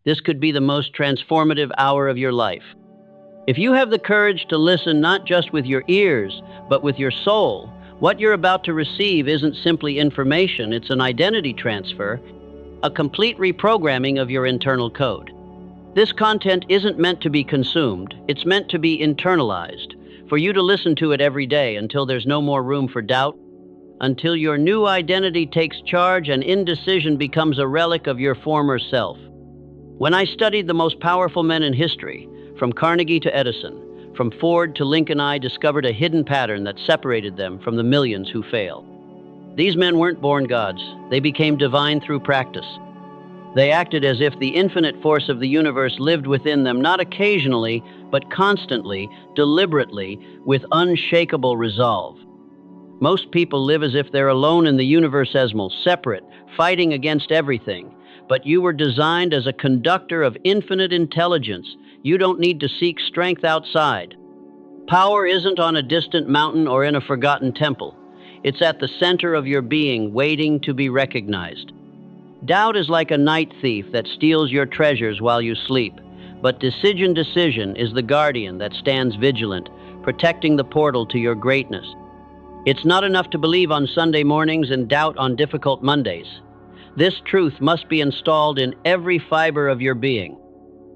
This could be the most transformative hour of your life. If you have the courage to listen not just with your ears, but with your soul, what you're about to receive isn't simply information, it's an identity transfer, a complete reprogramming of your internal code. This content isn't meant to be consumed, it's meant to be internalized, for you to listen to it every day until there's no more room for doubt, until your new identity takes charge and indecision becomes a relic of your former self. When I studied the most powerful men in history, from Carnegie to Edison, from Ford to Lincoln, I discovered a hidden pattern that separated them from the millions who fail. These men weren't born gods. They became divine through practice. They acted as if the infinite force of the universe lived within them, not occasionally, but constantly, deliberately, with unshakable resolve. Most people live as if they're alone in the universal, separate, fighting against everything. But you were designed as a conductor of infinite intelligence. You don't need to seek strength outside. Power isn't on a distant mountain or in a forgotten temple. It's at the center of your being, waiting to be recognized. Doubt is like a night thief that steals your treasures while you sleep. But decision is the guardian that stands vigilant, protecting the portal to your greatness. It's not enough to believe on Sunday mornings and doubt on difficult Mondays. This truth must be installed in every fiber of your being.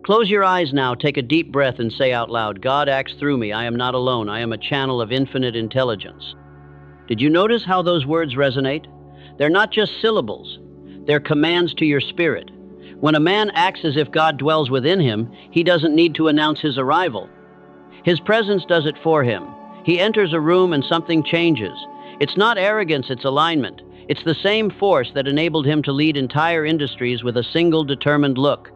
Close your eyes now, take a deep breath and say out loud, God acts through me. I am not alone. I am a channel of infinite intelligence. Did you notice how those words resonate? They're not just syllables. They're commands to your spirit. When a man acts as if God dwells within him, he doesn't need to announce his arrival. His presence does it for him. He enters a room and something changes. It's not arrogance, it's alignment. It's the same force that enabled him to lead entire industries with a single determined look.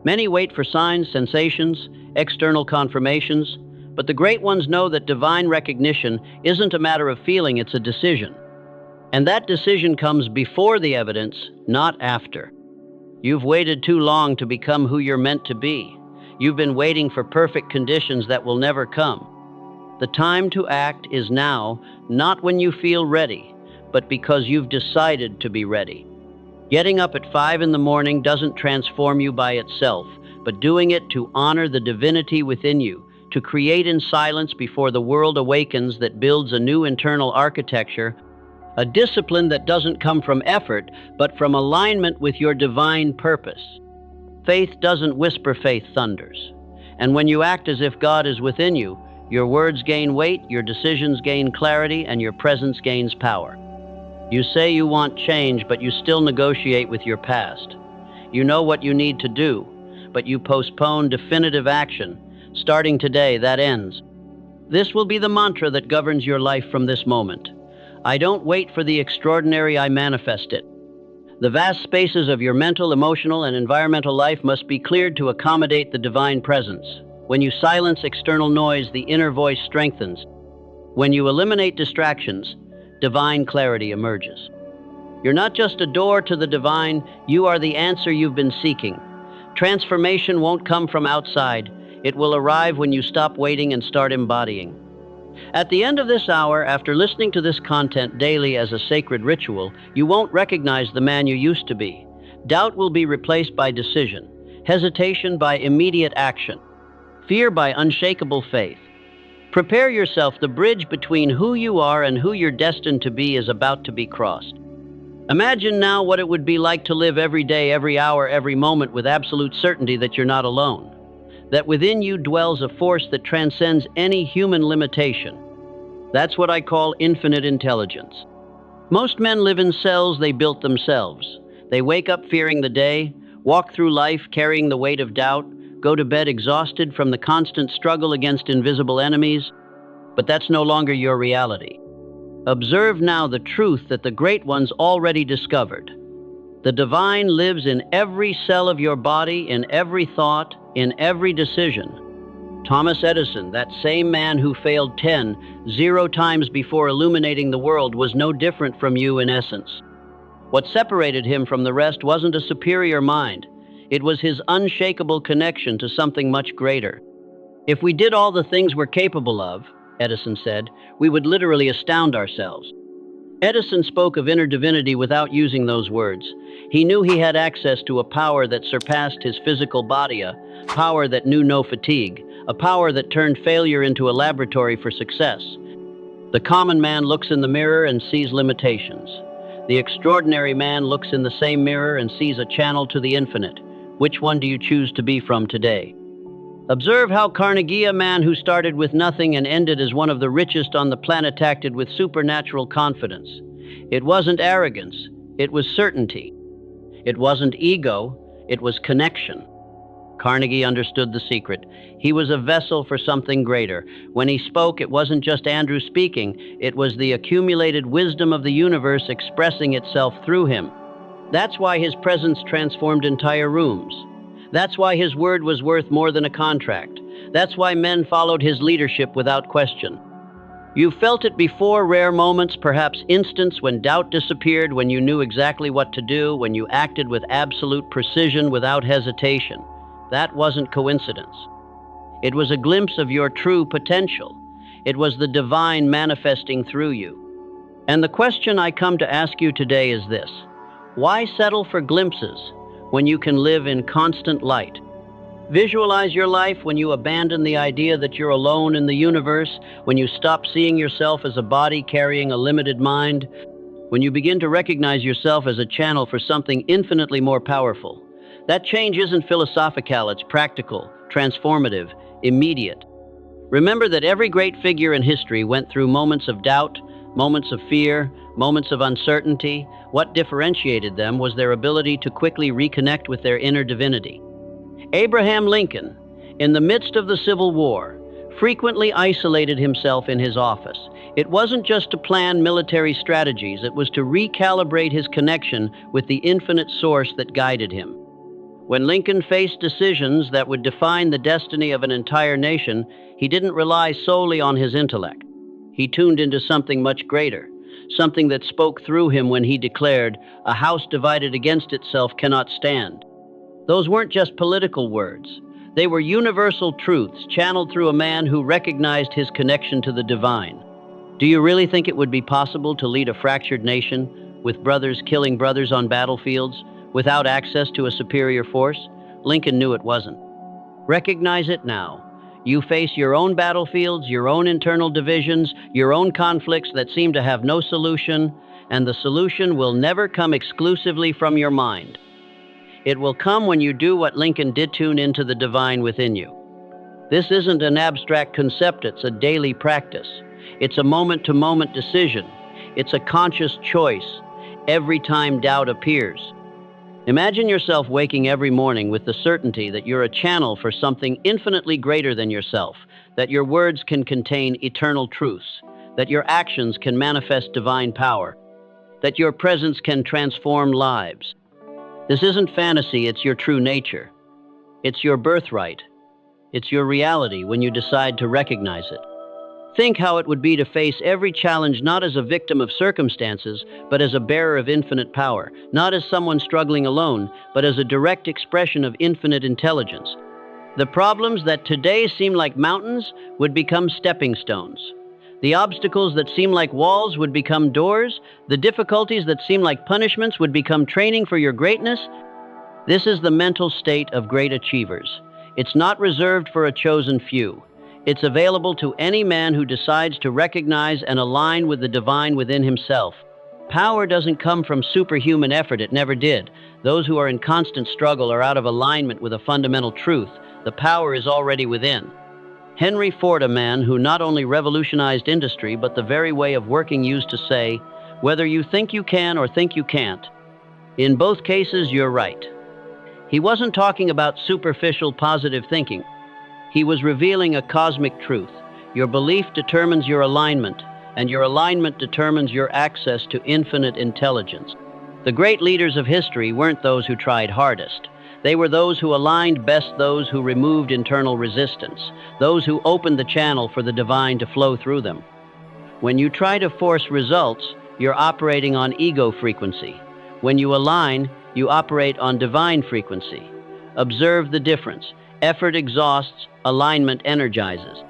Many wait for signs, sensations, external confirmations, but the great ones know that divine recognition isn't a matter of feeling, it's a decision. And that decision comes before the evidence, not after. You've waited too long to become who you're meant to be. You've been waiting for perfect conditions that will never come. The time to act is now, not when you feel ready, but because you've decided to be ready. Getting up at 5 in the morning doesn't transform you by itself, but doing it to honor the divinity within you, to create in silence before the world awakens that builds a new internal architecture, a discipline that doesn't come from effort, but from alignment with your divine purpose. Faith doesn't whisper, faith thunders. And when you act as if God is within you, your words gain weight, your decisions gain clarity, and your presence gains power. You say you want change, but you still negotiate with your past. You know what you need to do, but you postpone definitive action. Starting today, that ends. This will be the mantra that governs your life from this moment. I don't wait for the extraordinary, I manifest it. The vast spaces of your mental, emotional, and environmental life must be cleared to accommodate the divine presence. When you silence external noise, the inner voice strengthens. When you eliminate distractions, divine clarity emerges. You're not just a door to the divine, you are the answer you've been seeking. Transformation won't come from outside. It will arrive when you stop waiting and start embodying. At the end of this hour, after listening to this content daily as a sacred ritual, you won't recognize the man you used to be. Doubt will be replaced by decision, hesitation by immediate action, fear by unshakable faith. Prepare yourself. The bridge between who you are and who you're destined to be is about to be crossed. Imagine now what it would be like to live every day, every hour, every moment with absolute certainty that you're not alone. That within you dwells a force that transcends any human limitation. That's what I call infinite intelligence. Most men live in cells they built themselves. They wake up fearing the day, walk through life carrying the weight of doubt, go to bed exhausted from the constant struggle against invisible enemies. But that's no longer your reality. Observe now the truth that the great ones already discovered. The divine lives in every cell of your body, in every thought, in every decision. Thomas Edison, that same man who failed 0 times before illuminating the world, was no different from you in essence. What separated him from the rest wasn't a superior mind. It was his unshakable connection to something much greater. If we did all the things we're capable of, Edison said, we would literally astound ourselves. Edison spoke of inner divinity without using those words. He knew he had access to a power that surpassed his physical body, a power that knew no fatigue, a power that turned failure into a laboratory for success. The common man looks in the mirror and sees limitations. The extraordinary man looks in the same mirror and sees a channel to the infinite. Which one do you choose to be from today? Observe how Carnegie, a man who started with nothing and ended as one of the richest on the planet, acted with supernatural confidence. It wasn't arrogance, it was certainty. It wasn't ego, it was connection. Carnegie understood the secret. He was a vessel for something greater. When he spoke, it wasn't just Andrew speaking, it was the accumulated wisdom of the universe expressing itself through him. That's why his presence transformed entire rooms. That's why his word was worth more than a contract. That's why men followed his leadership without question. You felt it before, rare moments, perhaps instants when doubt disappeared, when you knew exactly what to do, when you acted with absolute precision without hesitation. That wasn't coincidence. It was a glimpse of your true potential. It was the divine manifesting through you. And the question I come to ask you today is this: why settle for glimpses when you can live in constant light? Visualize your life when you abandon the idea that you're alone in the universe, when you stop seeing yourself as a body carrying a limited mind, when you begin to recognize yourself as a channel for something infinitely more powerful. That change isn't philosophical, it's practical, transformative, immediate. Remember that every great figure in history went through moments of doubt, moments of fear, moments of uncertainty. What differentiated them was their ability to quickly reconnect with their inner divinity. Abraham Lincoln, in the midst of the Civil War, frequently isolated himself in his office. It wasn't just to plan military strategies, it was to recalibrate his connection with the infinite source that guided him. When Lincoln faced decisions that would define the destiny of an entire nation, he didn't rely solely on his intellect. He tuned into something much greater, something that spoke through him when he declared, "A house divided against itself cannot stand." Those weren't just political words. They were universal truths channeled through a man who recognized his connection to the divine. Do you really think it would be possible to lead a fractured nation, with brothers killing brothers on battlefields, without access to a superior force? Lincoln knew it wasn't. Recognize it now. You face your own battlefields, your own internal divisions, your own conflicts that seem to have no solution, and the solution will never come exclusively from your mind. It will come when you do what Lincoln did: tune into the divine within you. This isn't an abstract concept, it's a daily practice. It's a moment-to-moment decision. It's a conscious choice every time doubt appears. Imagine yourself waking every morning with the certainty that you're a channel for something infinitely greater than yourself, that your words can contain eternal truths, that your actions can manifest divine power, that your presence can transform lives. This isn't fantasy, it's your true nature. It's your birthright. It's your reality when you decide to recognize it. Think how it would be to face every challenge not as a victim of circumstances, but as a bearer of infinite power, not as someone struggling alone, but as a direct expression of infinite intelligence. The problems that today seem like mountains would become stepping stones. The obstacles that seem like walls would become doors. The difficulties that seem like punishments would become training for your greatness. This is the mental state of great achievers. It's not reserved for a chosen few. It's available to any man who decides to recognize and align with the divine within himself. Power doesn't come from superhuman effort, it never did. Those who are in constant struggle are out of alignment with a fundamental truth. The power is already within. Henry Ford, a man who not only revolutionized industry, but the very way of working, used to say, "Whether you think you can or think you can't, in both cases you're right." He wasn't talking about superficial positive thinking. He was revealing a cosmic truth. Your belief determines your alignment, and your alignment determines your access to infinite intelligence. The great leaders of history weren't those who tried hardest. They were those who aligned best, those who removed internal resistance, those who opened the channel for the divine to flow through them. When you try to force results, you're operating on ego frequency. When you align, you operate on divine frequency. Observe the difference. Effort exhausts, alignment energizes.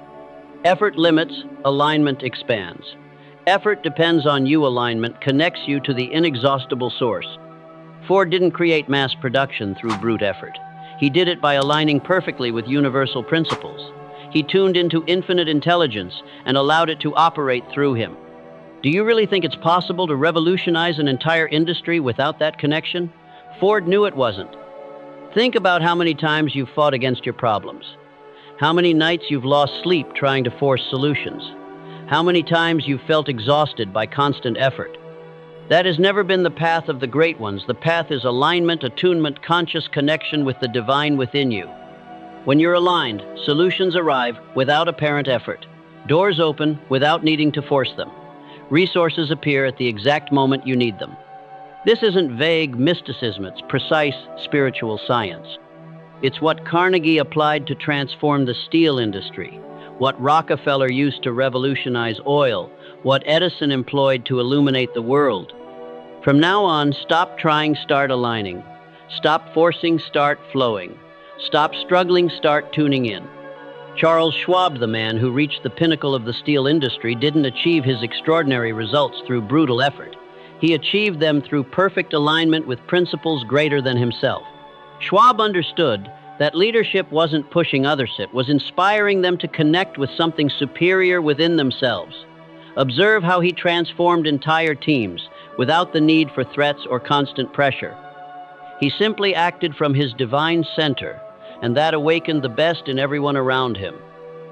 Effort limits, alignment expands. Effort depends on you. Alignment connects you to the inexhaustible source. Ford didn't create mass production through brute effort. He did it by aligning perfectly with universal principles. He tuned into infinite intelligence and allowed it to operate through him. Do you really think it's possible to revolutionize an entire industry without that connection? Ford knew it wasn't. Think about how many times you've fought against your problems. How many nights you've lost sleep trying to force solutions. How many times you've felt exhausted by constant effort. That has never been the path of the great ones. The path is alignment, attunement, conscious connection with the divine within you. When you're aligned, solutions arrive without apparent effort. Doors open without needing to force them. Resources appear at the exact moment you need them. This isn't vague mysticism, it's precise spiritual science. It's what Carnegie applied to transform the steel industry, what Rockefeller used to revolutionize oil, what Edison employed to illuminate the world. From now on, stop trying, start aligning. Stop forcing, start flowing. Stop struggling, start tuning in. Charles Schwab, the man who reached the pinnacle of the steel industry, didn't achieve his extraordinary results through brutal effort. He achieved them through perfect alignment with principles greater than himself. Schwab understood that leadership wasn't pushing others, it was inspiring them to connect with something superior within themselves. Observe how he transformed entire teams without the need for threats or constant pressure. He simply acted from his divine center, and that awakened the best in everyone around him.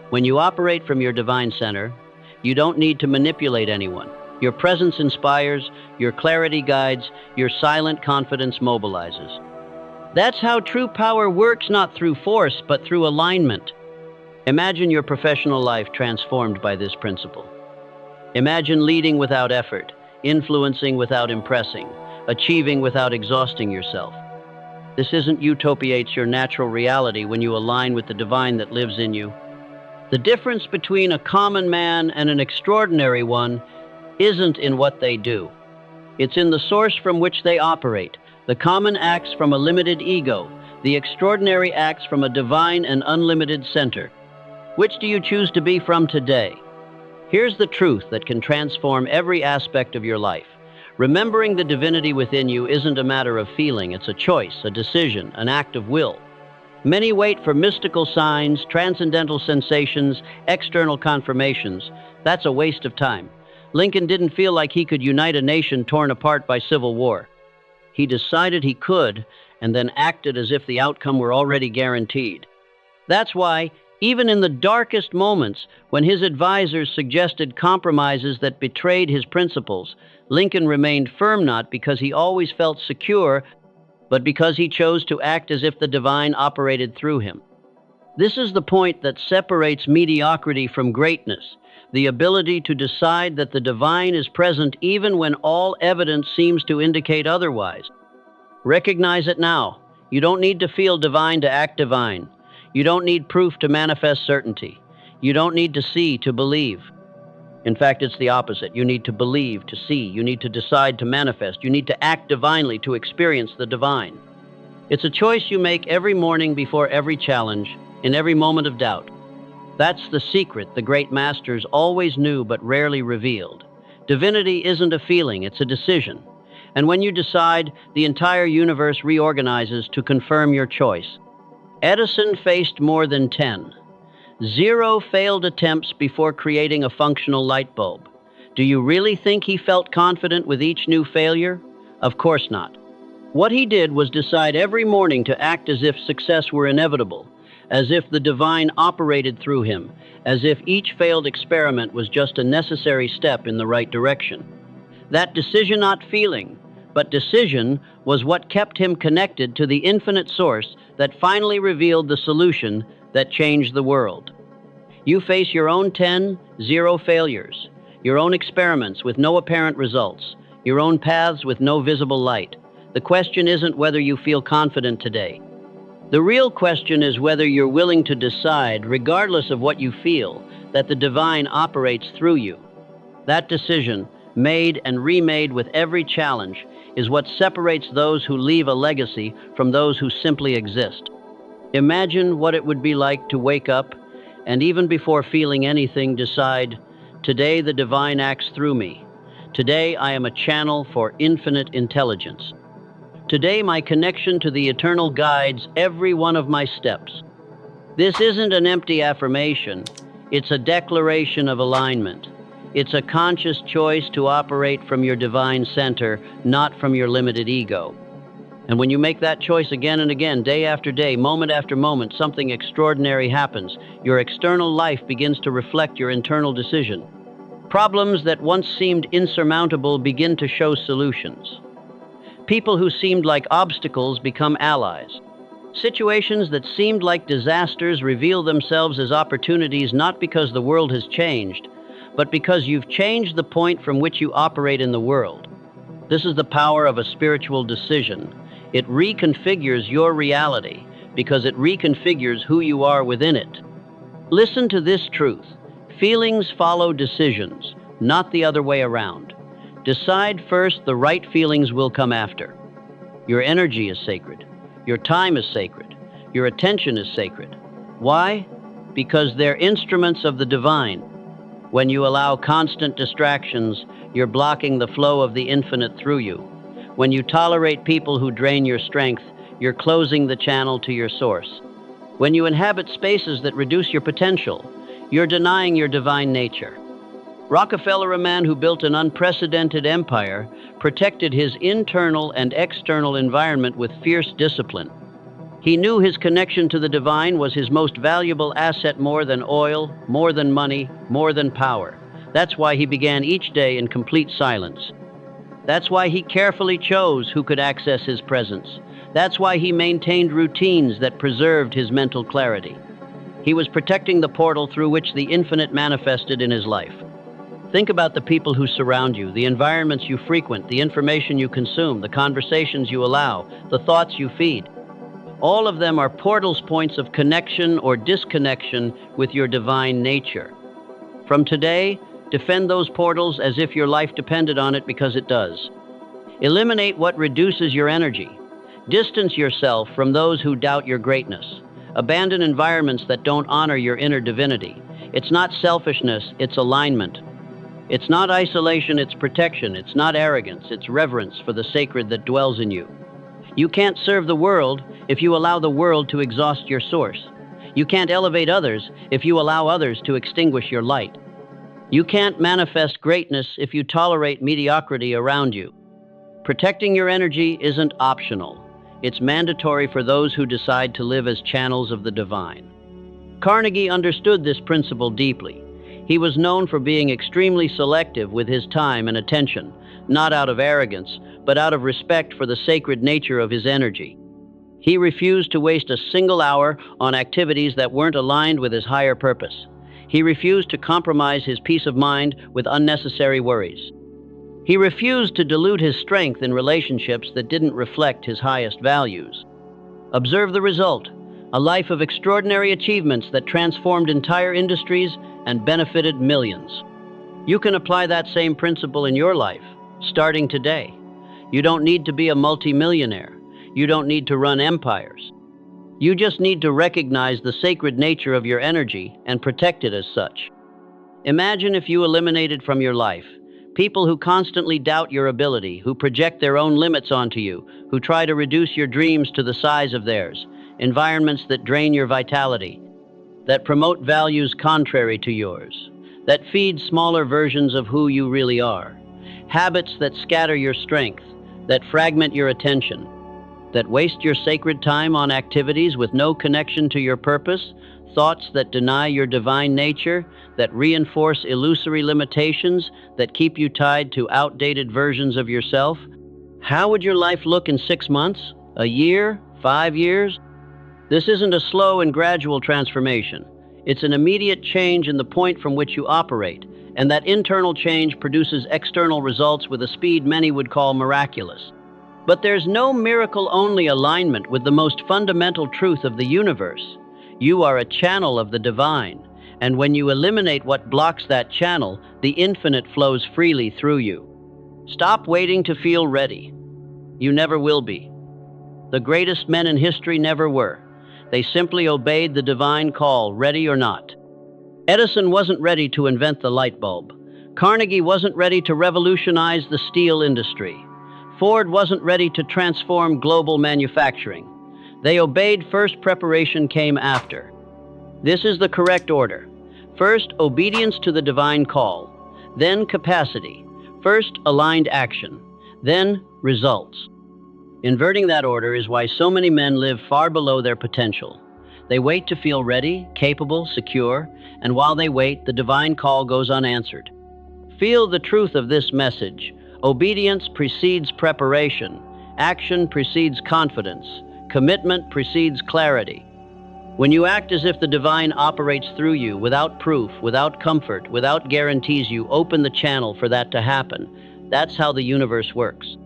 When you operate from your divine center, you don't need to manipulate anyone. Your presence inspires, your clarity guides, your silent confidence mobilizes. That's how true power works, not through force, but through alignment. Imagine your professional life transformed by this principle. Imagine leading without effort, influencing without impressing, achieving without exhausting yourself. This isn't utopia, it's your natural reality when you align with the divine that lives in you. The difference between a common man and an extraordinary one isn't in what they do. It's in the source from which they operate. The common acts from a limited ego. The extraordinary acts from a divine and unlimited center. Which do you choose to be from today? Here's the truth that can transform every aspect of your life. Remembering the divinity within you isn't a matter of feeling, it's a choice, a decision, an act of will. Many wait for mystical signs, transcendental sensations, external confirmations. That's a waste of time. Lincoln didn't feel like he could unite a nation torn apart by civil war. He decided he could, and then acted as if the outcome were already guaranteed. That's why, even in the darkest moments, when his advisors suggested compromises that betrayed his principles, Lincoln remained firm, not because he always felt secure, but because he chose to act as if the divine operated through him. This is the point that separates mediocrity from greatness, the ability to decide that the divine is present even when all evidence seems to indicate otherwise. Recognize it now. You don't need to feel divine to act divine. You don't need proof to manifest certainty. You don't need to see to believe. In fact, it's the opposite. You need to believe to see. You need to decide to manifest. You need to act divinely to experience the divine. It's a choice you make every morning before every challenge, in every moment of doubt. That's the secret the great masters always knew but rarely revealed. Divinity isn't a feeling, it's a decision. And when you decide, the entire universe reorganizes to confirm your choice. Edison faced more than 0 failed attempts before creating a functional light bulb. Do you really think he felt confident with each new failure? Of course not. What he did was decide every morning to act as if success were inevitable, as if the divine operated through him, as if each failed experiment was just a necessary step in the right direction. That decision, not feeling, but decision, was what kept him connected to the infinite source that finally revealed the solution that changed the world. You face your own 0 failures, your own experiments with no apparent results, your own paths with no visible light. The question isn't whether you feel confident today. The real question is whether you're willing to decide, regardless of what you feel, that the divine operates through you. That decision, made and remade with every challenge, is what separates those who leave a legacy from those who simply exist. Imagine what it would be like to wake up and, even before feeling anything, decide, Today the divine acts through me. Today I am a channel for infinite intelligence. Today my connection to the eternal guides every one of my steps. This isn't an empty affirmation. It's a declaration of alignment. It's a conscious choice to operate from your divine center, not from your limited ego. And when you make that choice again and again, day after day, moment after moment, something extraordinary happens. Your external life begins to reflect your internal decision. Problems that once seemed insurmountable begin to show solutions. People who seemed like obstacles become allies. Situations that seemed like disasters reveal themselves as opportunities, not because the world has changed, but because you've changed the point from which you operate in the world. This is the power of a spiritual decision. It reconfigures your reality because it reconfigures who you are within it. Listen to this truth. Feelings follow decisions, not the other way around. Decide first, the right feelings will come after. Your energy is sacred. Your time is sacred. Your attention is sacred. Why? Because they're instruments of the divine. When you allow constant distractions, you're blocking the flow of the infinite through you. When you tolerate people who drain your strength, you're closing the channel to your source. When you inhabit spaces that reduce your potential, you're denying your divine nature. Rockefeller, a man who built an unprecedented empire, protected his internal and external environment with fierce discipline. He knew his connection to the divine was his most valuable asset, more than oil, more than money, more than power. That's why he began each day in complete silence. That's why he carefully chose who could access his presence. That's why he maintained routines that preserved his mental clarity. He was protecting the portal through which the infinite manifested in his life. Think about the people who surround you, the environments you frequent, the information you consume, the conversations you allow, the thoughts you feed. All of them are portals, points of connection or disconnection with your divine nature. From today, defend those portals as if your life depended on it, because it does. Eliminate what reduces your energy. Distance yourself from those who doubt your greatness. Abandon environments that don't honor your inner divinity. It's not selfishness, it's alignment. It's not isolation, it's protection. It's not arrogance, it's reverence for the sacred that dwells in you. You can't serve the world if you allow the world to exhaust your source. You can't elevate others if you allow others to extinguish your light. You can't manifest greatness if you tolerate mediocrity around you. Protecting your energy isn't optional. It's mandatory for those who decide to live as channels of the divine. Carnegie understood this principle deeply. He was known for being extremely selective with his time and attention, not out of arrogance, but out of respect for the sacred nature of his energy. He refused to waste a single hour on activities that weren't aligned with his higher purpose. He refused to compromise his peace of mind with unnecessary worries. He refused to dilute his strength in relationships that didn't reflect his highest values. Observe the result: a life of extraordinary achievements that transformed entire industries and benefited millions. You can apply that same principle in your life, starting today. You don't need to be a multimillionaire. You don't need to run empires. You just need to recognize the sacred nature of your energy and protect it as such. Imagine if you eliminated from your life people who constantly doubt your ability, who project their own limits onto you, who try to reduce your dreams to the size of theirs, environments that drain your vitality, that promote values contrary to yours, that feed smaller versions of who you really are, habits that scatter your strength, that fragment your attention, that waste your sacred time on activities with no connection to your purpose, thoughts that deny your divine nature, that reinforce illusory limitations, that keep you tied to outdated versions of yourself. How would your life look in 6 months, a year, 5 years? This isn't a slow and gradual transformation. It's an immediate change in the point from which you operate, and that internal change produces external results with a speed many would call miraculous. But there's no miracle-only alignment with the most fundamental truth of the universe. You are a channel of the divine, and when you eliminate what blocks that channel, the infinite flows freely through you. Stop waiting to feel ready. You never will be. The greatest men in history never were. They simply obeyed the divine call, ready or not. Edison wasn't ready to invent the light bulb. Carnegie wasn't ready to revolutionize the steel industry. Ford wasn't ready to transform global manufacturing. They obeyed first, preparation came after. This is the correct order. First, obedience to the divine call. Then, capacity. First, aligned action. Then, results. Inverting that order is why so many men live far below their potential. They wait to feel ready, capable, secure, and while they wait, the divine call goes unanswered. Feel the truth of this message. Obedience precedes preparation. Action precedes confidence. Commitment precedes clarity. When you act as if the divine operates through you, without proof, without comfort, without guarantees, you open the channel for that to happen. That's how the universe works.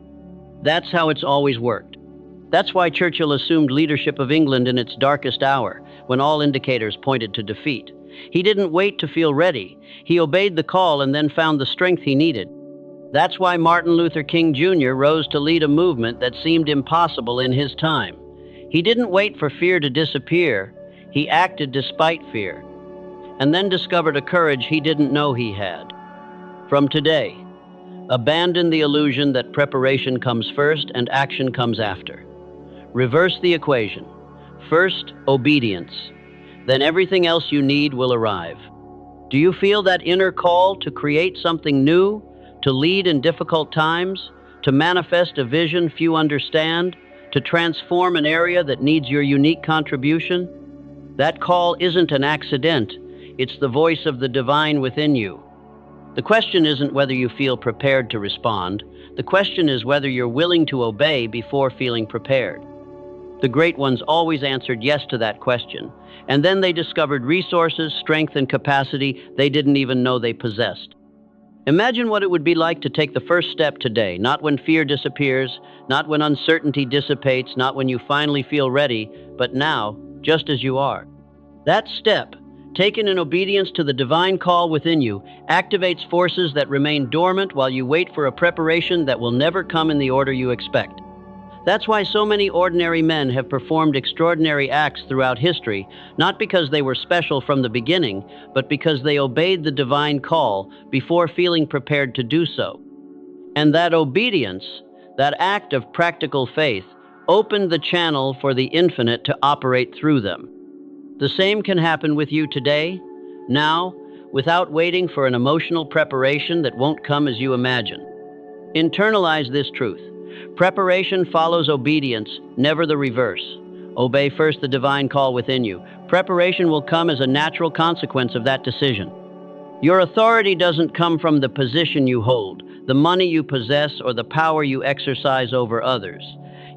That's how it's always worked. That's why Churchill assumed leadership of England in its darkest hour, when all indicators pointed to defeat. He didn't wait to feel ready. He obeyed the call and then found the strength he needed. That's why Martin Luther King Jr. rose to lead a movement that seemed impossible in his time. He didn't wait for fear to disappear. He acted despite fear, and then discovered a courage he didn't know he had. From today, abandon the illusion that preparation comes first and action comes after. Reverse the equation. First, obedience. Then everything else you need will arrive. Do you feel that inner call to create something new, to lead in difficult times, to manifest a vision few understand, to transform an area that needs your unique contribution? That call isn't an accident. It's the voice of the divine within you. The question isn't whether you feel prepared to respond. The question is whether you're willing to obey before feeling prepared. The great ones always answered yes to that question, and then they discovered resources, strength, and capacity they didn't even know they possessed. Imagine what it would be like to take the first step today, not when fear disappears, not when uncertainty dissipates, not when you finally feel ready, but now, just as you are. That step, taken in obedience to the divine call within you, activates forces that remain dormant while you wait for a preparation that will never come in the order you expect. That's why so many ordinary men have performed extraordinary acts throughout history, not because they were special from the beginning, but because they obeyed the divine call before feeling prepared to do so. And that obedience, that act of practical faith, opened the channel for the infinite to operate through them. The same can happen with you today, now, without waiting for an emotional preparation that won't come as you imagine. Internalize this truth. Preparation follows obedience, never the reverse. Obey first the divine call within you. Preparation will come as a natural consequence of that decision. Your authority doesn't come from the position you hold, the money you possess, or the power you exercise over others.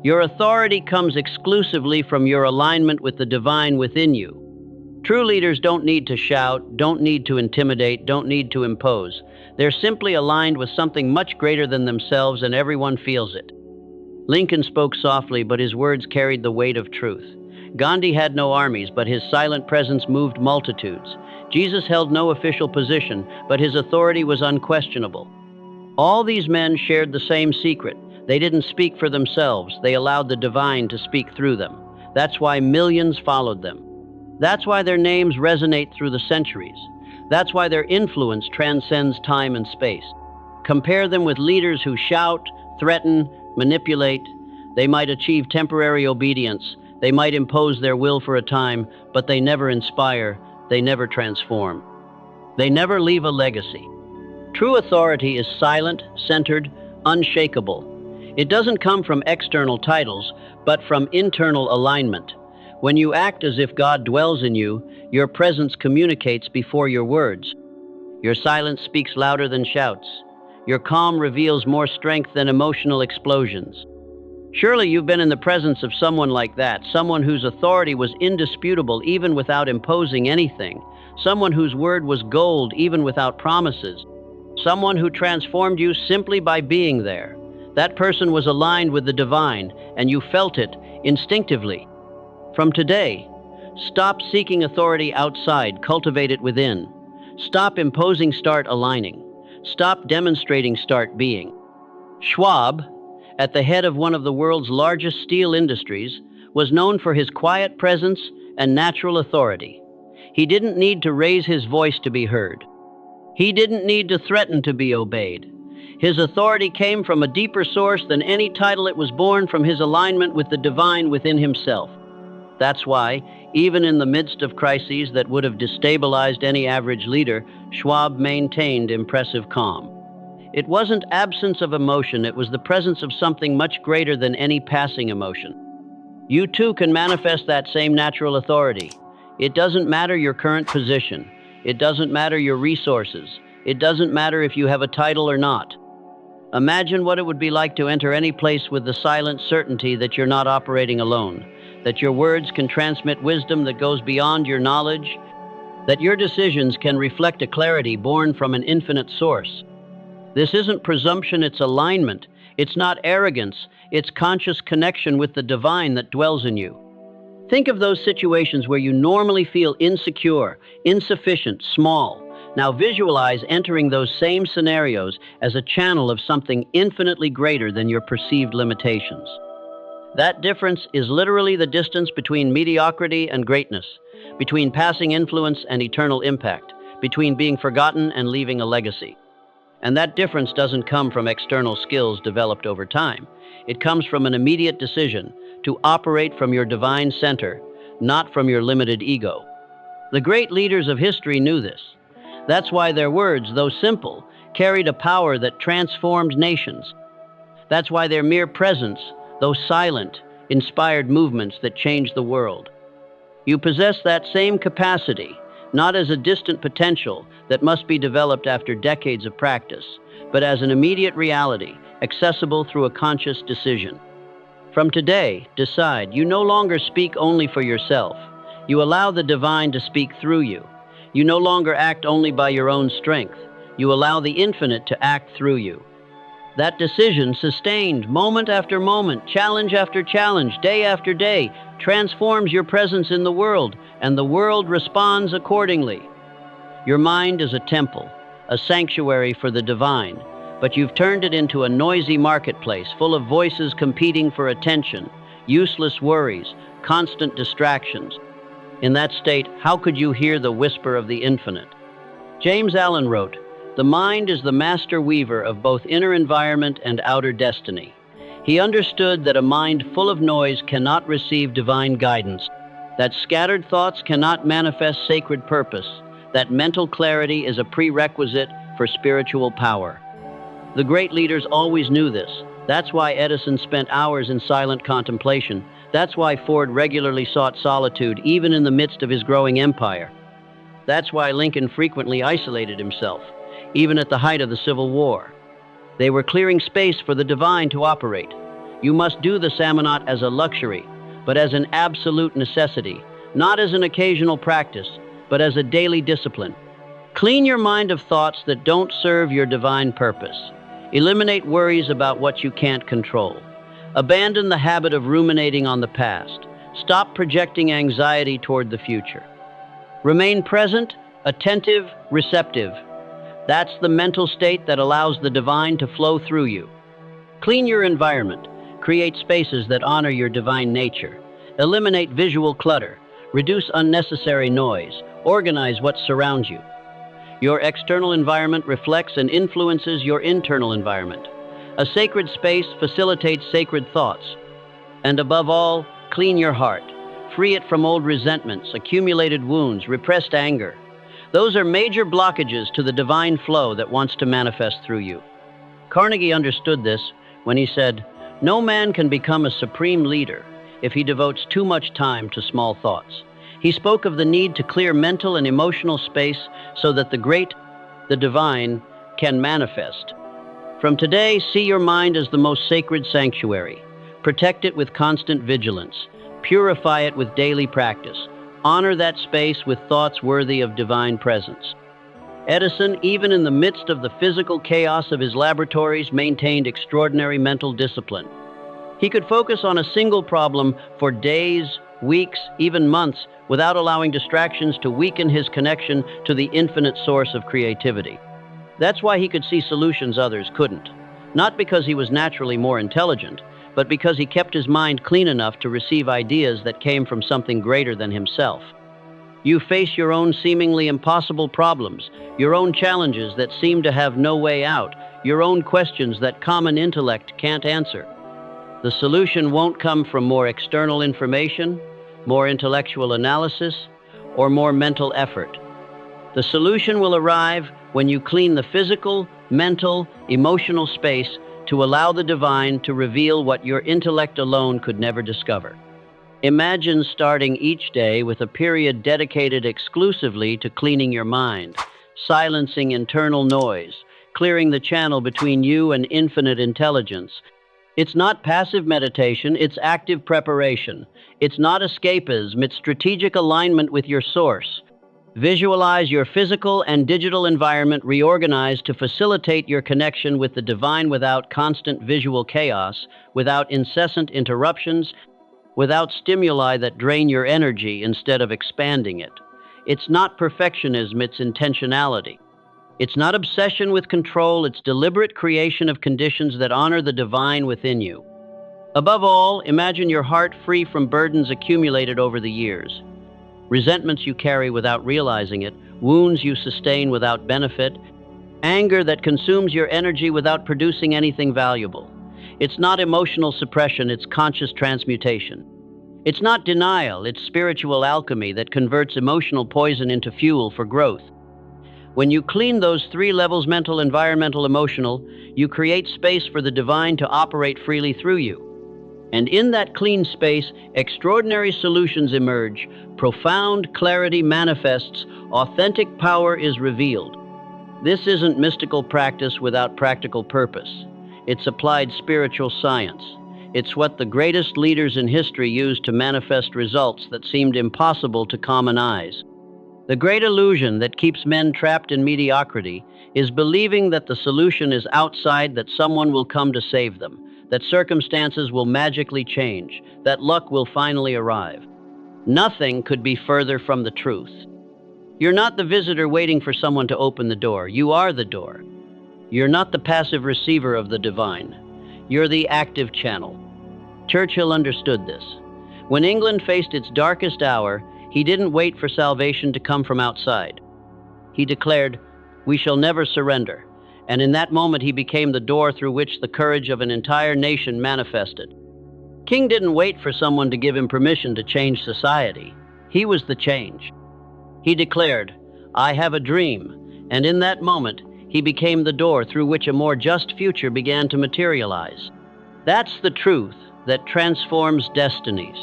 Your authority comes exclusively from your alignment with the divine within you. True leaders don't need to shout, don't need to intimidate, don't need to impose. They're simply aligned with something much greater than themselves, and everyone feels it. Lincoln spoke softly, but his words carried the weight of truth. Gandhi had no armies, but his silent presence moved multitudes. Jesus held no official position, but his authority was unquestionable. All these men shared the same secret. They didn't speak for themselves. They allowed the divine to speak through them. That's why millions followed them. That's why their names resonate through the centuries. That's why their influence transcends time and space. Compare them with leaders who shout, threaten, manipulate. They might achieve temporary obedience. They might impose their will for a time, but they never inspire. They never transform. They never leave a legacy. True authority is silent, centered, unshakable. It doesn't come from external titles, but from internal alignment. When you act as if God dwells in you, your presence communicates before your words. Your silence speaks louder than shouts. Your calm reveals more strength than emotional explosions. Surely you've been in the presence of someone like that, someone whose authority was indisputable even without imposing anything, someone whose word was gold even without promises, someone who transformed you simply by being there. That person was aligned with the divine, and you felt it instinctively. From today, stop seeking authority outside, cultivate it within. Stop imposing, start aligning. Stop demonstrating, start being. Schwab, at the head of one of the world's largest steel industries, was known for his quiet presence and natural authority. He didn't need to raise his voice to be heard. He didn't need to threaten to be obeyed. His authority came from a deeper source than any title. It was born from his alignment with the divine within himself. That's why, even in the midst of crises that would have destabilized any average leader, Schwab maintained impressive calm. It wasn't absence of emotion, it was the presence of something much greater than any passing emotion. You too can manifest that same natural authority. It doesn't matter your current position. It doesn't matter your resources. It doesn't matter if you have a title or not. Imagine what it would be like to enter any place with the silent certainty that you're not operating alone, that your words can transmit wisdom that goes beyond your knowledge, that your decisions can reflect a clarity born from an infinite source. This isn't presumption, it's alignment. It's not arrogance, it's conscious connection with the divine that dwells in you. Think of those situations where you normally feel insecure, insufficient, small. Now visualize entering those same scenarios as a channel of something infinitely greater than your perceived limitations. That difference is literally the distance between mediocrity and greatness, between passing influence and eternal impact, between being forgotten and leaving a legacy. And that difference doesn't come from external skills developed over time. It comes from an immediate decision to operate from your divine center, not from your limited ego. The great leaders of history knew this. That's why their words, though simple, carried a power that transformed nations. That's why their mere presence, though silent, inspired movements that changed the world. You possess that same capacity, not as a distant potential that must be developed after decades of practice, but as an immediate reality, accessible through a conscious decision. From today, decide you no longer speak only for yourself. You allow the divine to speak through you. You no longer act only by your own strength. You allow the infinite to act through you. That decision, sustained moment after moment, challenge after challenge, day after day, transforms your presence in the world, and the world responds accordingly. Your mind is a temple, a sanctuary for the divine, but you've turned it into a noisy marketplace full of voices competing for attention, useless worries, constant distractions. In that state, how could you hear the whisper of the infinite? James Allen wrote, "The mind is the master weaver of both inner environment and outer destiny." He understood that a mind full of noise cannot receive divine guidance, that scattered thoughts cannot manifest sacred purpose, that mental clarity is a prerequisite for spiritual power. The great leaders always knew this. That's why Edison spent hours in silent contemplation. That's why Ford regularly sought solitude, even in the midst of his growing empire. That's why Lincoln frequently isolated himself, even at the height of the Civil War. They were clearing space for the divine to operate. You must do the Samanat as a luxury, but as an absolute necessity, not as an occasional practice, but as a daily discipline. Clean your mind of thoughts that don't serve your divine purpose. Eliminate worries about what you can't control. Abandon the habit of ruminating on the past. Stop projecting anxiety toward the future. Remain present, attentive, receptive. That's the mental state that allows the divine to flow through you. Clean your environment. Create spaces that honor your divine nature. Eliminate visual clutter. Reduce unnecessary noise. Organize what surrounds you. Your external environment reflects and influences your internal environment. A sacred space facilitates sacred thoughts. And above all, clean your heart. Free it from old resentments, accumulated wounds, repressed anger. Those are major blockages to the divine flow that wants to manifest through you. Carnegie understood this when he said, "No man can become a supreme leader if he devotes too much time to small thoughts." He spoke of the need to clear mental and emotional space so that the great, the divine, can manifest. From today, see your mind as the most sacred sanctuary. Protect it with constant vigilance. Purify it with daily practice. Honor that space with thoughts worthy of divine presence. Edison, even in the midst of the physical chaos of his laboratories, maintained extraordinary mental discipline. He could focus on a single problem for days, weeks, even months, without allowing distractions to weaken his connection to the infinite source of creativity. That's why he could see solutions others couldn't. Not because he was naturally more intelligent, but because he kept his mind clean enough to receive ideas that came from something greater than himself. You face your own seemingly impossible problems, your own challenges that seem to have no way out, your own questions that common intellect can't answer. The solution won't come from more external information, more intellectual analysis, or more mental effort. The solution will arrive when you clean the physical, mental, emotional space to allow the divine to reveal what your intellect alone could never discover. Imagine starting each day with a period dedicated exclusively to cleaning your mind, silencing internal noise, clearing the channel between you and infinite intelligence. It's not passive meditation, it's active preparation. It's not escapism, it's strategic alignment with your source. Visualize your physical and digital environment reorganized to facilitate your connection with the divine without constant visual chaos, without incessant interruptions, without stimuli that drain your energy instead of expanding it. It's not perfectionism, it's intentionality. It's not obsession with control, it's deliberate creation of conditions that honor the divine within you. Above all, imagine your heart free from burdens accumulated over the years. Resentments you carry without realizing it, wounds you sustain without benefit, anger that consumes your energy without producing anything valuable. It's not emotional suppression, it's conscious transmutation. It's not denial, it's spiritual alchemy that converts emotional poison into fuel for growth. When you clean those three levels, mental, environmental, emotional, you create space for the divine to operate freely through you. And in that clean space, extraordinary solutions emerge, profound clarity manifests, authentic power is revealed. This isn't mystical practice without practical purpose. It's applied spiritual science. It's what the greatest leaders in history used to manifest results that seemed impossible to common eyes. The great illusion that keeps men trapped in mediocrity is believing that the solution is outside, that someone will come to save them, that circumstances will magically change, that luck will finally arrive. Nothing could be further from the truth. You're not the visitor waiting for someone to open the door. You are the door. You're not the passive receiver of the divine. You're the active channel. Churchill understood this. When England faced its darkest hour, he didn't wait for salvation to come from outside. He declared, "We shall never surrender." And in that moment, he became the door through which the courage of an entire nation manifested. King didn't wait for someone to give him permission to change society. He was the change. He declared, "I have a dream," and in that moment, he became the door through which a more just future began to materialize. That's the truth that transforms destinies.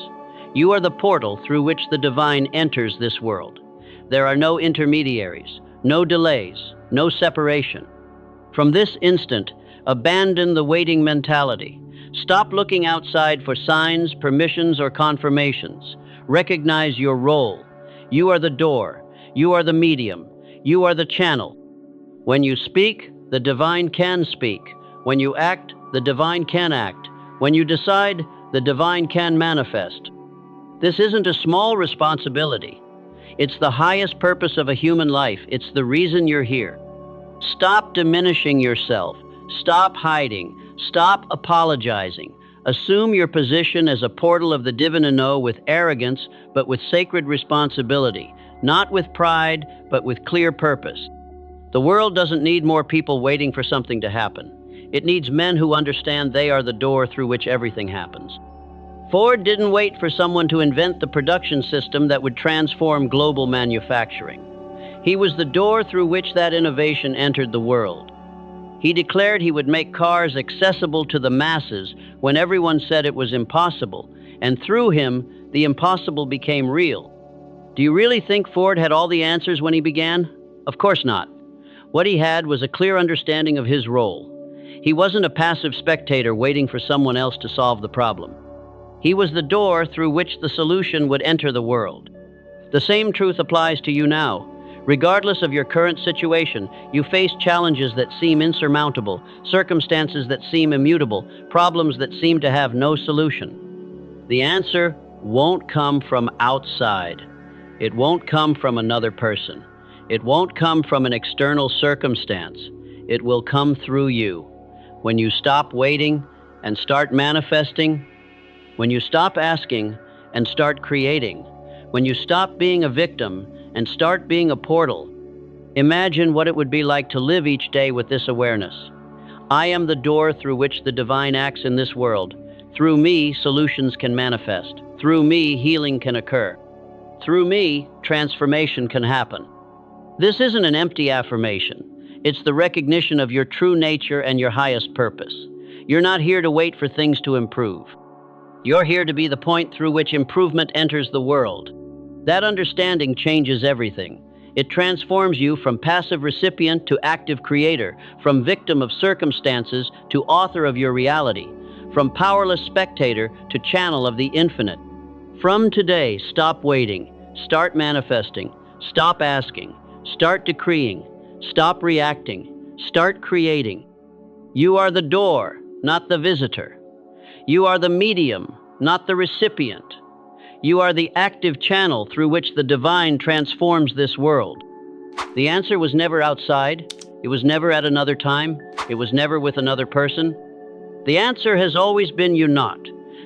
You are the portal through which the divine enters this world. There are no intermediaries, no delays, no separation. From this instant, abandon the waiting mentality. Stop looking outside for signs, permissions, or confirmations. Recognize your role. You are the door. You are the medium. You are the channel. When you speak, the divine can speak. When you act, the divine can act. When you decide, the divine can manifest. This isn't a small responsibility. It's the highest purpose of a human life. It's the reason you're here. Stop diminishing yourself. Stop hiding. Stop apologizing. Assume your position as a portal of the divino with arrogance, but with sacred responsibility. Not with pride, but with clear purpose. The world doesn't need more people waiting for something to happen. It needs men who understand they are the door through which everything happens. Ford didn't wait for someone to invent the production system that would transform global manufacturing. He was the door through which that innovation entered the world. He declared he would make cars accessible to the masses when everyone said it was impossible, and through him, the impossible became real. Do you really think Ford had all the answers when he began? Of course not. What he had was a clear understanding of his role. He wasn't a passive spectator waiting for someone else to solve the problem. He was the door through which the solution would enter the world. The same truth applies to you now. Regardless of your current situation, you face challenges that seem insurmountable, circumstances that seem immutable, problems that seem to have no solution. The answer won't come from outside. It won't come from another person. It won't come from an external circumstance. It will come through you. When you stop waiting and start manifesting, when you stop asking and start creating, when you stop being a victim and start being a portal. Imagine what it would be like to live each day with this awareness. I am the door through which the divine acts in this world. Through me, solutions can manifest. Through me, healing can occur. Through me, transformation can happen. This isn't an empty affirmation. It's the recognition of your true nature and your highest purpose. You're not here to wait for things to improve. You're here to be the point through which improvement enters the world. That understanding changes everything. It transforms you from passive recipient to active creator, from victim of circumstances to author of your reality, from powerless spectator to channel of the infinite. From today, stop waiting, start manifesting, stop asking, start decreeing, stop reacting, start creating. You are the door, not the visitor. You are the medium, not the recipient. You are the active channel through which the divine transforms this world. The answer was never outside. It was never at another time. It was never with another person. The answer has always been you not,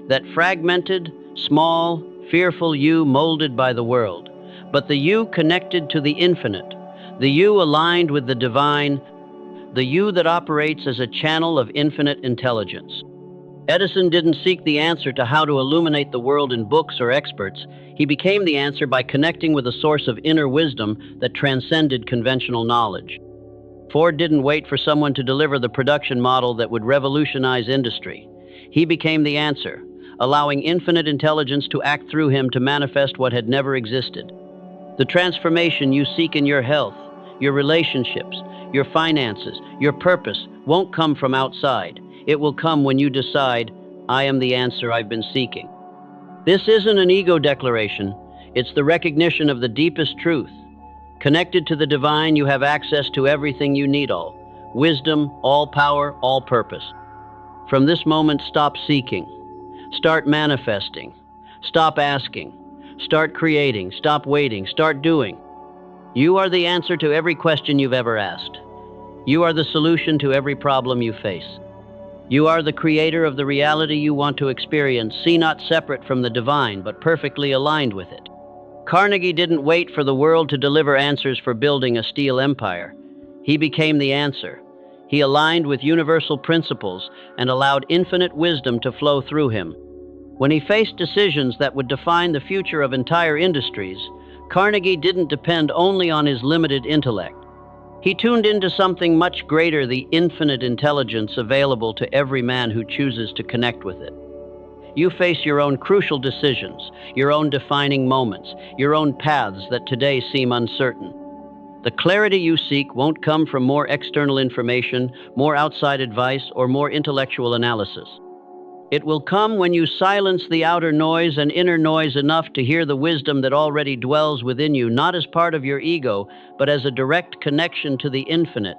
that fragmented, small, fearful you molded by the world, but the you connected to the infinite, the you aligned with the divine, the you that operates as a channel of infinite intelligence. Edison didn't seek the answer to how to illuminate the world in books or experts. He became the answer by connecting with a source of inner wisdom that transcended conventional knowledge. Ford didn't wait for someone to deliver the production model that would revolutionize industry. He became the answer, allowing infinite intelligence to act through him to manifest what had never existed. The transformation you seek in your health, your relationships, your finances, your purpose won't come from outside. It will come when you decide, I am the answer I've been seeking. This isn't an ego declaration. It's the recognition of the deepest truth. Connected to the divine, you have access to everything you need, all wisdom, all power, all purpose. From this moment, stop seeking. Start manifesting. Stop asking. Start creating. Stop waiting. Start doing. You are the answer to every question you've ever asked. You are the solution to every problem you face. You are the creator of the reality you want to experience, see not separate from the divine, but perfectly aligned with it. Carnegie didn't wait for the world to deliver answers for building a steel empire. He became the answer. He aligned with universal principles and allowed infinite wisdom to flow through him. When he faced decisions that would define the future of entire industries, Carnegie didn't depend only on his limited intellect. He tuned into something much greater, the infinite intelligence available to every man who chooses to connect with it. You face your own crucial decisions, your own defining moments, your own paths that today seem uncertain. The clarity you seek won't come from more external information, more outside advice, or more intellectual analysis. It will come when you silence the outer noise and inner noise enough to hear the wisdom that already dwells within you, not as part of your ego, but as a direct connection to the infinite.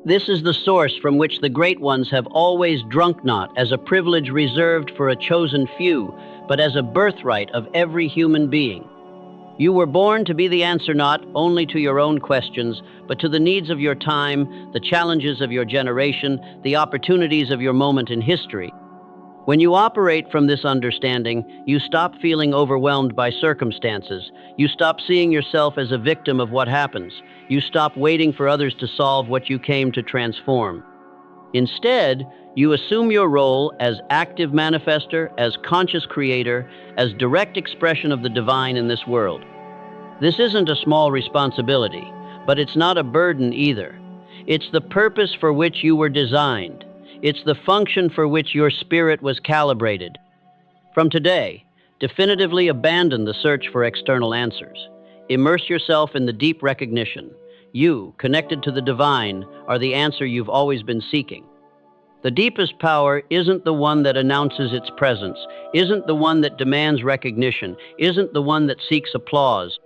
This is the source from which the great ones have always drunk, not as a privilege reserved for a chosen few, but as a birthright of every human being. You were born to be the answer not only to your own questions, but to the needs of your time, the challenges of your generation, the opportunities of your moment in history. When you operate from this understanding, you stop feeling overwhelmed by circumstances. You stop seeing yourself as a victim of what happens. You stop waiting for others to solve what you came to transform. Instead, you assume your role as active manifester, as conscious creator, as direct expression of the divine in this world. This isn't a small responsibility, but it's not a burden either. It's the purpose for which you were designed. It's the function for which your spirit was calibrated. From today, definitively abandon the search for external answers. Immerse yourself in the deep recognition. You, connected to the divine, are the answer you've always been seeking. The deepest power isn't the one that announces its presence, isn't the one that demands recognition, isn't the one that seeks applause.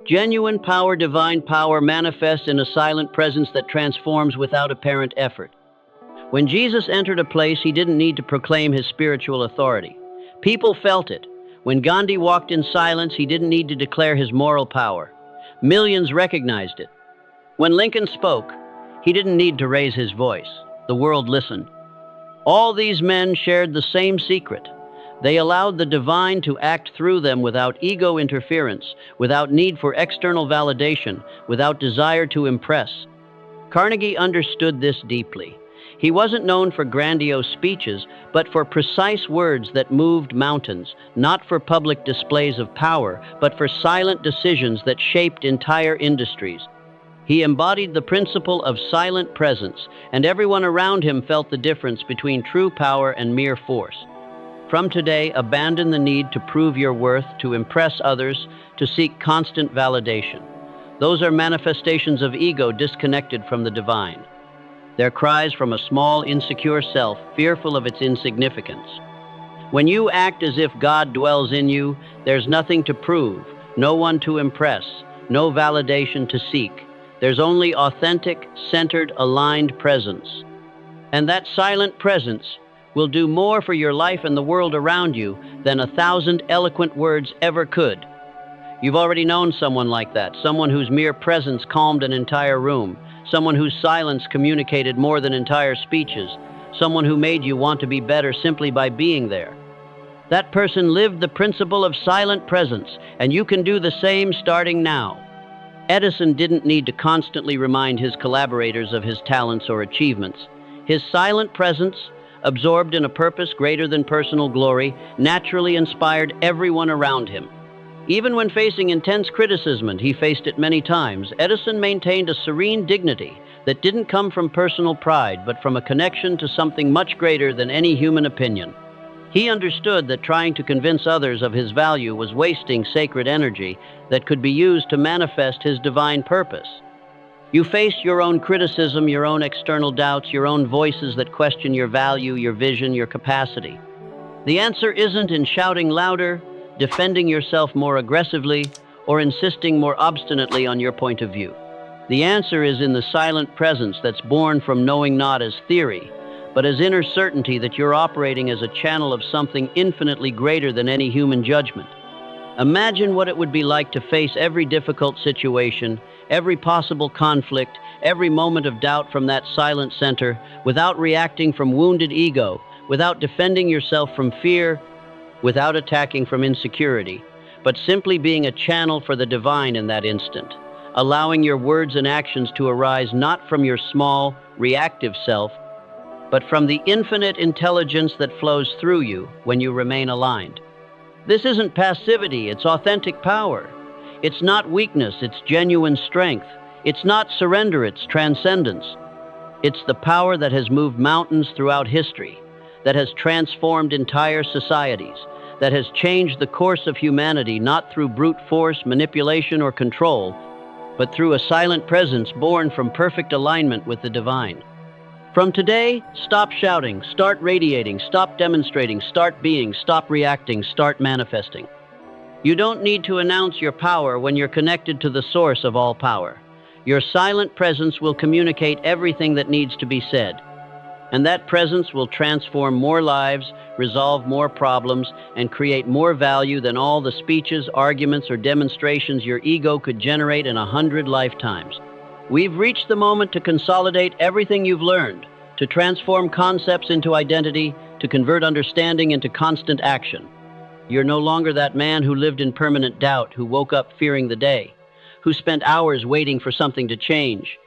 Genuine power, divine power, manifests in a silent presence that transforms without apparent effort. When Jesus entered a place, he didn't need to proclaim his spiritual authority. People felt it. When Gandhi walked in silence, he didn't need to declare his moral power. Millions recognized it. When Lincoln spoke, he didn't need to raise his voice. The world listened. All these men shared the same secret, They allowed the divine to act through them without ego interference, without need for external validation, without desire to impress. Carnegie understood this deeply. He wasn't known for grandiose speeches, but for precise words that moved mountains, not for public displays of power, but for silent decisions that shaped entire industries. He embodied the principle of silent presence, and everyone around him felt the difference between true power and mere force. From today, abandon the need to prove your worth, to impress others, to seek constant validation. Those are manifestations of ego disconnected from the divine. They're cries from a small, insecure self, fearful of its insignificance. When you act as if God dwells in you, there's nothing to prove, no one to impress, no validation to seek. There's only authentic, centered, aligned presence. And that silent presence will do more for your life and the world around you than 1,000 eloquent words ever could. You've already known someone like that, someone whose mere presence calmed an entire room, someone whose silence communicated more than entire speeches, someone who made you want to be better simply by being there. That person lived the principle of silent presence, and you can do the same starting now. Edison didn't need to constantly remind his collaborators of his talents or achievements. His silent presence, absorbed in a purpose greater than personal glory, naturally inspired everyone around him. Even when facing intense criticism, and he faced it many times, Edison maintained a serene dignity that didn't come from personal pride, but from a connection to something much greater than any human opinion. He understood that trying to convince others of his value was wasting sacred energy that could be used to manifest his divine purpose. You face your own criticism, your own external doubts, your own voices that question your value, your vision, your capacity. The answer isn't in shouting louder, defending yourself more aggressively, or insisting more obstinately on your point of view. The answer is in the silent presence that's born from knowing not as theory, but as inner certainty that you're operating as a channel of something infinitely greater than any human judgment. Imagine what it would be like to face every difficult situation, every possible conflict, every moment of doubt from that silent center, without reacting from wounded ego, without defending yourself from fear, without attacking from insecurity, but simply being a channel for the divine in that instant, allowing your words and actions to arise not from your small, reactive self, but from the infinite intelligence that flows through you when you remain aligned. This isn't passivity, it's authentic power. It's not weakness, it's genuine strength. It's not surrender, it's transcendence. It's the power that has moved mountains throughout history, that has transformed entire societies, that has changed the course of humanity not through brute force, manipulation, or control, but through a silent presence born from perfect alignment with the divine. From today, stop shouting, start radiating, stop demonstrating, start being, stop reacting, start manifesting. You don't need to announce your power when you're connected to the source of all power. Your silent presence will communicate everything that needs to be said. And that presence will transform more lives, resolve more problems, and create more value than all the speeches, arguments, or demonstrations your ego could generate in 100 lifetimes. We've reached the moment to consolidate everything you've learned, to transform concepts into identity, to convert understanding into constant action. You're no longer that man who lived in permanent doubt, who woke up fearing the day, who spent hours waiting for something to change.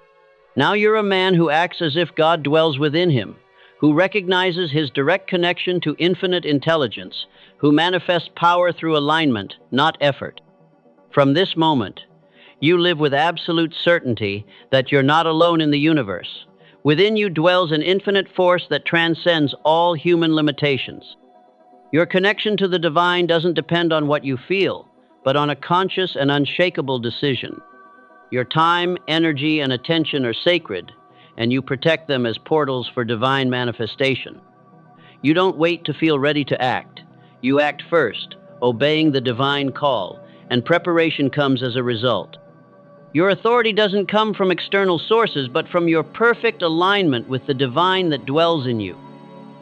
Now you're a man who acts as if God dwells within him, who recognizes his direct connection to infinite intelligence, who manifests power through alignment, not effort. From this moment, you live with absolute certainty that you're not alone in the universe. Within you dwells an infinite force that transcends all human limitations. Your connection to the divine doesn't depend on what you feel, but on a conscious and unshakable decision. Your time, energy, and attention are sacred, and you protect them as portals for divine manifestation. You don't wait to feel ready to act. You act first, obeying the divine call, and preparation comes as a result. Your authority doesn't come from external sources, but from your perfect alignment with the divine that dwells in you.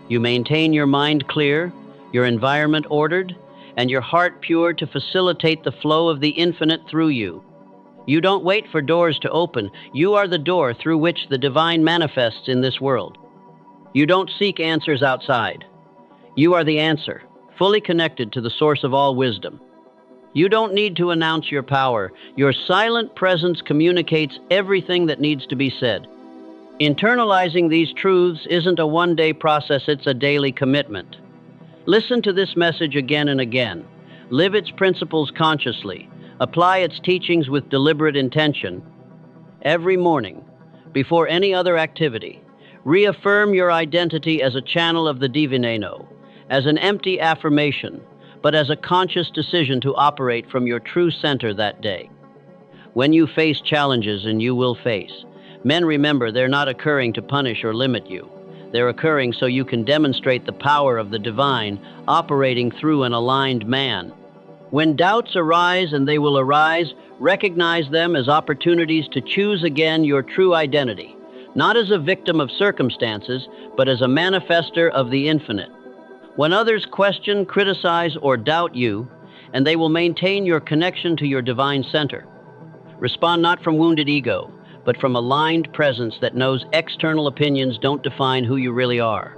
You maintain your mind clear, your environment ordered, and your heart pure to facilitate the flow of the infinite through you. You don't wait for doors to open. You are the door through which the divine manifests in this world. You don't seek answers outside. You are the answer, fully connected to the source of all wisdom. You don't need to announce your power. Your silent presence communicates everything that needs to be said. Internalizing these truths isn't a one-day process, it's a daily commitment. Listen to this message again and again. Live its principles consciously. Apply its teachings with deliberate intention. Every morning, before any other activity, reaffirm your identity as a channel of the Divino, as an empty affirmation, but as a conscious decision to operate from your true center that day. When you face challenges, and you will face, men remember they're not occurring to punish or limit you. They're occurring so you can demonstrate the power of the divine operating through an aligned man. When doubts arise, and they will arise, recognize them as opportunities to choose again your true identity, not as a victim of circumstances, but as a manifester of the infinite. When others question, criticize, or doubt you, and they will maintain your connection to your divine center. Respond not from wounded ego, but from aligned presence that knows external opinions don't define who you really are.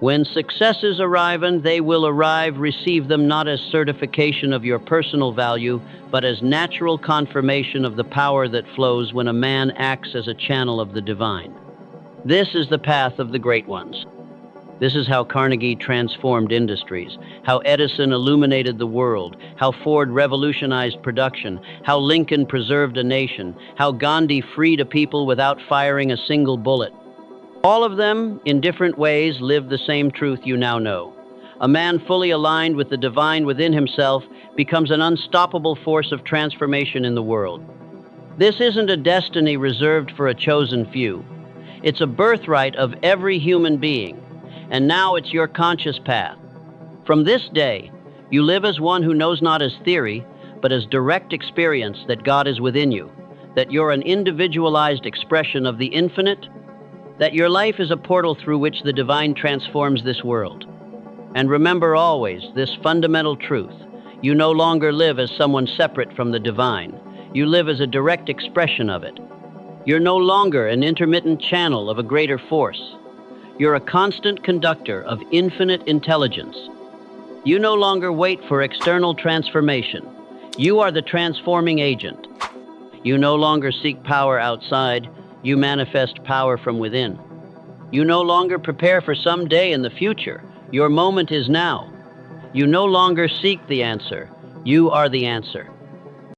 When successes arrive, and they will arrive, receive them not as certification of your personal value, but as natural confirmation of the power that flows when a man acts as a channel of the divine. This is the path of the great ones. This is how Carnegie transformed industries, how Edison illuminated the world, how Ford revolutionized production, how Lincoln preserved a nation, how Gandhi freed a people without firing a single bullet. All of them, in different ways, live the same truth you now know. A man fully aligned with the divine within himself becomes an unstoppable force of transformation in the world. This isn't a destiny reserved for a chosen few. It's a birthright of every human being. And now it's your conscious path. From this day, you live as one who knows not as theory, but as direct experience that God is within you, that you're an individualized expression of the infinite, that your life is a portal through which the divine transforms this world. And remember always this fundamental truth: you no longer live as someone separate from the divine. You live as a direct expression of it. You're no longer an intermittent channel of a greater force. You're a constant conductor of infinite intelligence. You no longer wait for external transformation. You are the transforming agent. You no longer seek power outside. You manifest power from within. You no longer prepare for some day in the future. Your moment is now. You no longer seek the answer. You are the answer.